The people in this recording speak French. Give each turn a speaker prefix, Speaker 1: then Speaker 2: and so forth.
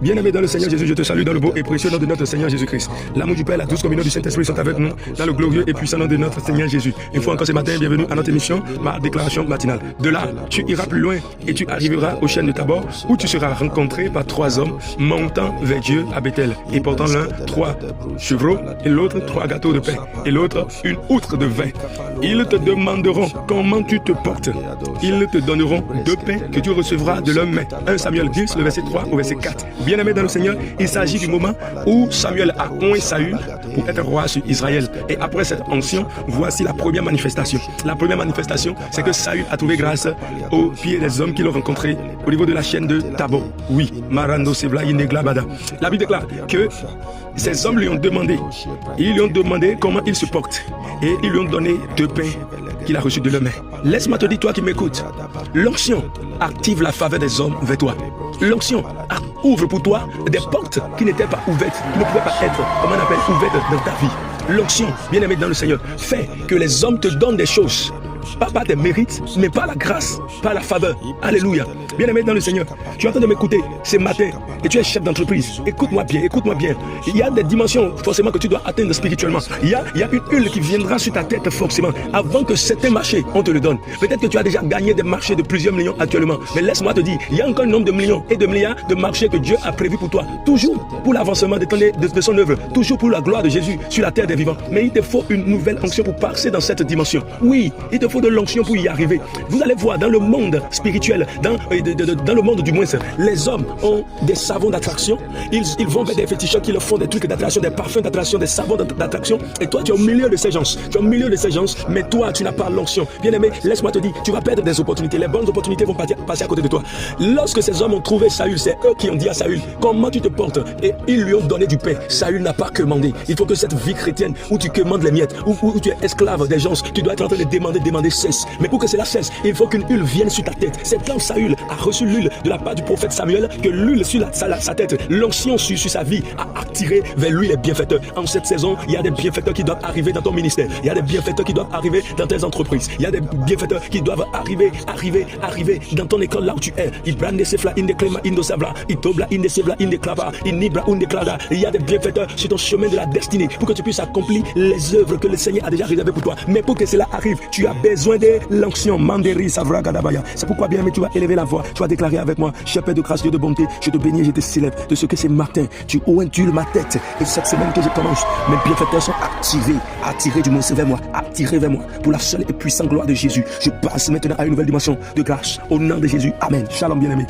Speaker 1: Bien-aimé dans le Seigneur Jésus, je te salue dans le beau et précieux nom de notre Seigneur Jésus-Christ. L'amour du Père, la douce communion du Saint-Esprit sont avec nous dans le glorieux et puissant nom de notre Seigneur Jésus. Une fois encore ce matin, bienvenue à notre émission, ma déclaration matinale. De là, tu iras plus loin et tu arriveras aux chaînes de Tabor où tu seras rencontré par 3 hommes montant vers Dieu à Bethel et portant l'un 3 chevreaux et l'autre 3 gâteaux de pain et l'autre une outre de vin. Ils te demanderont comment tu te portes. Ils te donneront 2 pains que tu recevras de leurs mains. 1 Samuel 10, le verset 3 au verset 4. Bien-aimé dans le Seigneur, il s'agit du moment où Samuel a oint Saül pour être roi sur Israël. Et après cette onction, voici la première manifestation. La première manifestation, c'est que Saül a trouvé grâce aux pieds des hommes qui l'ont rencontré au niveau de la chaîne de Tabor. Oui, Marando Sevla Ineglabada. La Bible déclare que ces hommes lui ont demandé, ils lui ont demandé comment il se porte. Et ils lui ont donné 2 pains qu'il a reçus de leurs mains. Laisse-moi te dire, toi qui m'écoutes, l'onction active la faveur des hommes vers toi. L'onction ouvre pour toi des portes qui n'étaient pas ouvertes, qui ne pouvaient pas être, comment on appelle, ouvertes dans ta vie. L'onction, bien-aimé dans le Seigneur, fait que les hommes te donnent des choses, pas par tes mérites, mais par la grâce, par la faveur. Alléluia. Bien-aimé dans le Seigneur, tu es en train de m'écouter ce matin et tu es chef d'entreprise. Écoute-moi bien, écoute-moi bien. Il y a des dimensions forcément que tu dois atteindre spirituellement. Il y a une huile qui viendra sur ta tête forcément avant que certains marchés, on te le donne. Peut-être que tu as déjà gagné des marchés de plusieurs millions actuellement. Mais laisse-moi te dire, il y a encore un nombre de millions et de milliards de marchés que Dieu a prévu pour toi. Toujours pour l'avancement de son œuvre. Toujours pour la gloire de Jésus sur la terre des vivants. Mais il te faut une nouvelle onction pour passer dans cette dimension. Oui, il te faut de l'onction pour y arriver. Vous allez voir dans le monde spirituel, dans le monde du moins, les hommes ont des savons d'attraction. Ils vont vers des féticheurs qui leur font des trucs d'attraction, des parfums d'attraction, des savons d'attraction. Et toi, tu es au milieu de ces gens. Tu es au milieu de ces gens, mais toi, tu n'as pas l'onction. Bien aimé, laisse-moi te dire, tu vas perdre des opportunités. Les bonnes opportunités vont passer à côté de toi. Lorsque ces hommes ont trouvé Saül, c'est eux qui ont dit à Saül, comment tu te portes? Et ils lui ont donné du pain. Saül n'a pas commandé. Il faut que cette vie chrétienne où tu commandes les miettes, où tu es esclave des gens, tu dois être en train de demander cesse. Mais pour que cela cesse, il faut qu'une huile vienne sur ta tête. C'est quand Saül a reçu l'huile de la part du prophète Samuel que l'huile sur sa tête, l'onction sur sa vie a attiré vers lui les bienfaiteurs. En cette saison, il y a des bienfaiteurs qui doivent arriver dans ton ministère. Il y a des bienfaiteurs qui doivent arriver dans tes entreprises. Il y a des bienfaiteurs qui doivent arriver dans ton école là où tu es. Il y a des bienfaiteurs sur ton chemin de la destinée pour que tu puisses accomplir les œuvres que le Seigneur a déjà réservées pour toi. Mais pour que cela arrive, tu as besoin de l'onction. Manderi Savra Gadabaya. C'est pourquoi bien, mais tu vas élever la voix. Tu vas déclarer avec moi, cher Père de grâce, Dieu de bonté, je te bénis, je te célèbre de ce que ce matin, tu ointules ma tête. Et cette semaine que je commence, mes bienfaiteurs sont attirés du moins vers moi, attirés vers moi, pour la seule et puissante gloire de Jésus. Je passe maintenant à une nouvelle dimension de grâce. Au nom de Jésus. Amen. Shalom, bien-aimé.